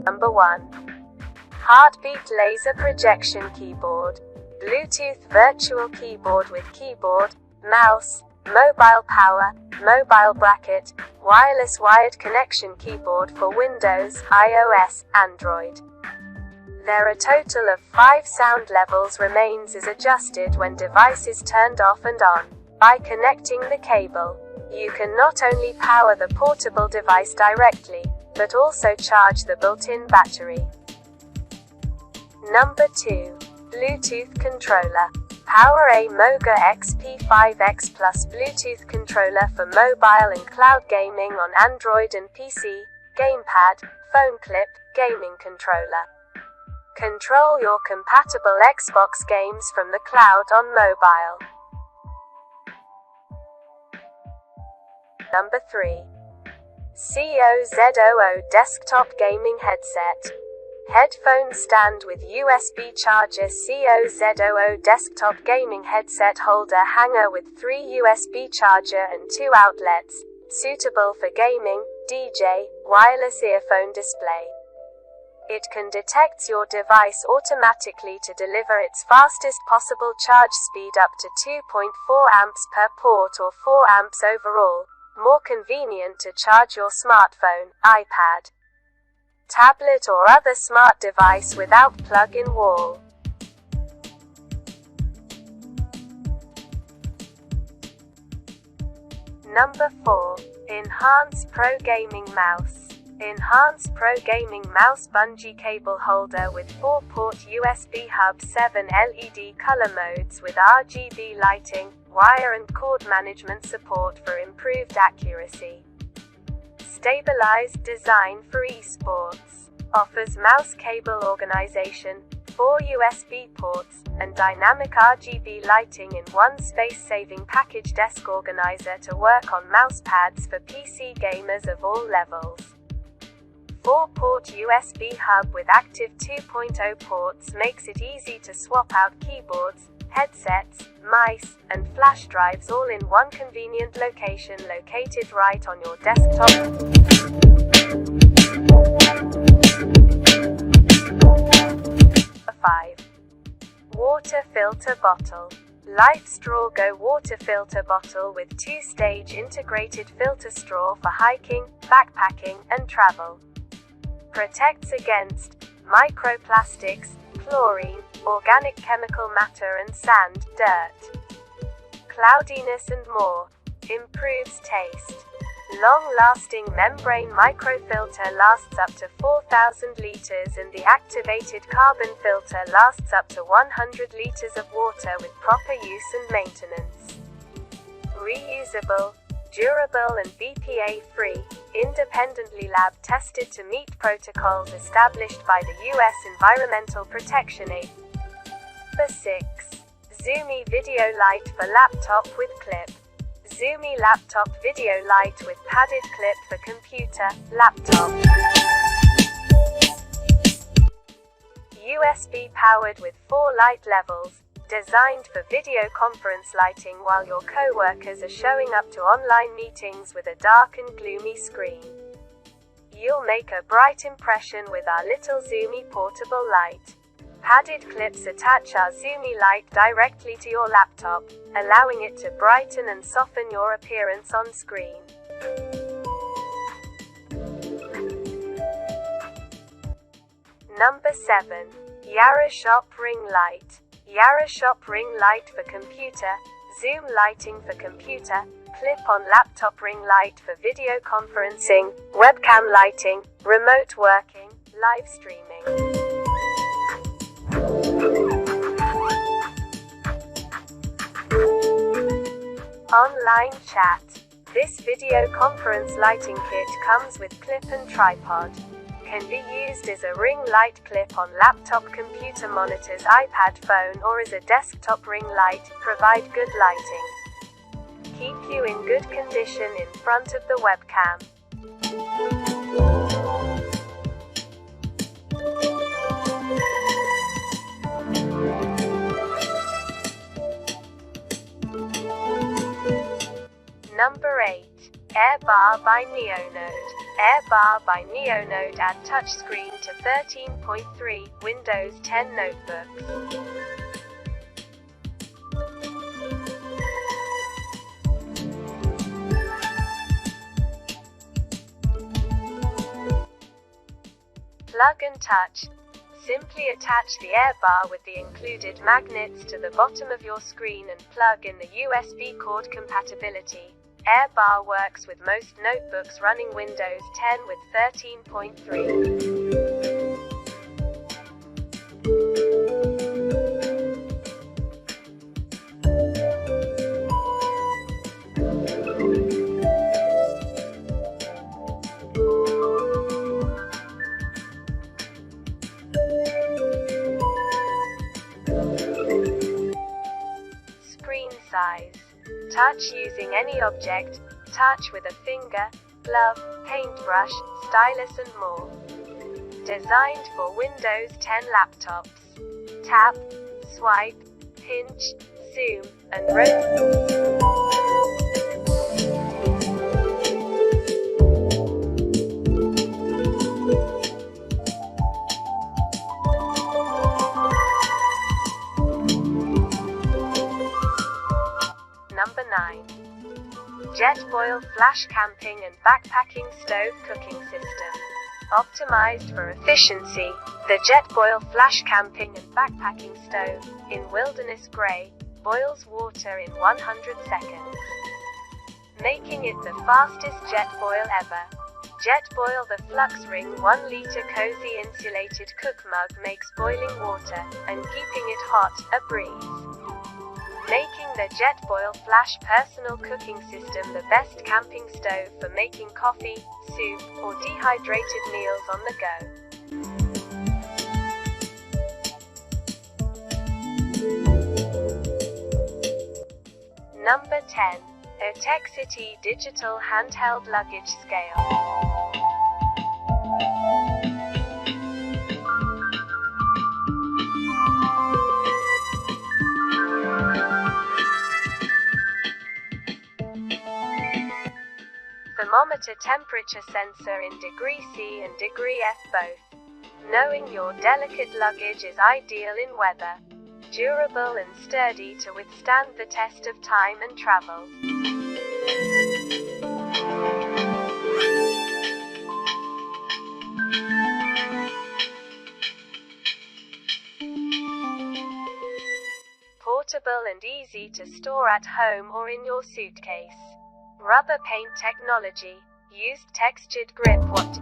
Number 1. Heartbeat Laser Projection Keyboard. Bluetooth Virtual Keyboard with keyboard, mouse, mobile power, mobile bracket, wireless wired connection keyboard for Windows, iOS, Android. There are a total of 5 sound levels. Remains is adjusted when device is turned off and on. By connecting the cable, you can not only power the portable device directly, but also charge the built-in battery. Number 2. Bluetooth Controller. PowerA Moga XP5X Plus Bluetooth Controller for mobile and cloud gaming on Android and PC, gamepad, phone clip, gaming controller. Control your compatible Xbox games from the cloud on mobile. Number 3. COZOO Desktop Gaming Headset. Headphone stand with USB charger. COZOO Desktop Gaming Headset Holder Hanger with 3 USB charger and 2 outlets, suitable for gaming, DJ, wireless earphone display. It can detect your device automatically to deliver its fastest possible charge speed up to 2.4 amps per port or 4 amps overall, more convenient to charge your smartphone, iPad, tablet or other smart device without plug-in wall. Number 4. Enhance Pro Gaming Mouse. Enhance Pro Gaming Mouse Bungee Cable Holder with 4-port USB hub, 7 LED color modes with RGB lighting, wire and cord management support for improved accuracy. Stabilized design for esports. Offers mouse cable organization, 4 USB ports, and dynamic RGB lighting in one space-saving package. Desk organizer to work on mouse pads for PC gamers of all levels. 4-port USB hub with active 2.0 ports makes it easy to swap out keyboards, headsets, mice, and flash drives all in one convenient location located right on your desktop. 5. Water filter bottle. Life Straw Go water filter bottle with 2-stage integrated filter straw for hiking, backpacking, and travel. Protects against microplastics, chlorine, organic chemical matter and sand, dirt, cloudiness and more. Improves taste. Long-lasting membrane microfilter lasts up to 4,000 liters and the activated carbon filter lasts up to 100 liters of water with proper use and maintenance. Reusable, durable and BPA-free, independently lab-tested to meet protocols established by the U.S. Environmental Protection Agency. Number 6. Zoomy Video Light for laptop with clip. Zoomy Laptop Video Light with padded clip for computer, laptop. USB powered with 4 light levels, designed for video conference lighting while your co-workers are showing up to online meetings with a dark and gloomy screen. You'll make a bright impression with our little Zoomy portable light. Padded clips attach our Zoomy light directly to your laptop, allowing it to brighten and soften your appearance on screen. Number 7. YaraShop Ring Light. YaraShop Ring Light for computer, Zoom lighting for computer, clip-on laptop ring light for video conferencing, webcam lighting, remote working, live streaming. Online chat. This video conference lighting kit comes with clip and tripod. Can be used as a ring light clip on laptop, computer monitors, iPad, phone, or as a desktop ring light. Provide good lighting. Keep you in good condition in front of the webcam. Number 8. Air AirBar by Neonode. AirBar by Neonode add touchscreen to 13.3 Windows 10 notebooks. Plug and touch. Simply attach the AirBar with the included magnets to the bottom of your screen and plug in the USB cord compatibility. AirBar works with most notebooks running Windows 10 with 13.3. Screen size. Touch using any object. Touch with a finger, glove, paintbrush, stylus and more. Designed for Windows 10 laptops. Tap, swipe, pinch, zoom, and rotate. Number 9. Jetboil Flash Camping and Backpacking Stove Cooking System. Optimized for efficiency, the Jetboil Flash Camping and Backpacking Stove, in Wilderness Gray, boils water in 100 seconds, making it the fastest Jetboil ever. Jetboil the Flux Ring 1 liter cozy insulated cook mug makes boiling water, and keeping it hot, a breeze. Making the Jetboil Flash Personal Cooking System the best camping stove for making coffee, soup, or dehydrated meals on the go. Number 10. Otexity Digital Handheld Luggage Scale. Thermometer temperature sensor in degree C and degree F both. Knowing your delicate luggage is ideal in weather. Durable and sturdy to withstand the test of time and travel. Portable and easy to store at home or in your suitcase. Rubber paint technology. Used textured grip. What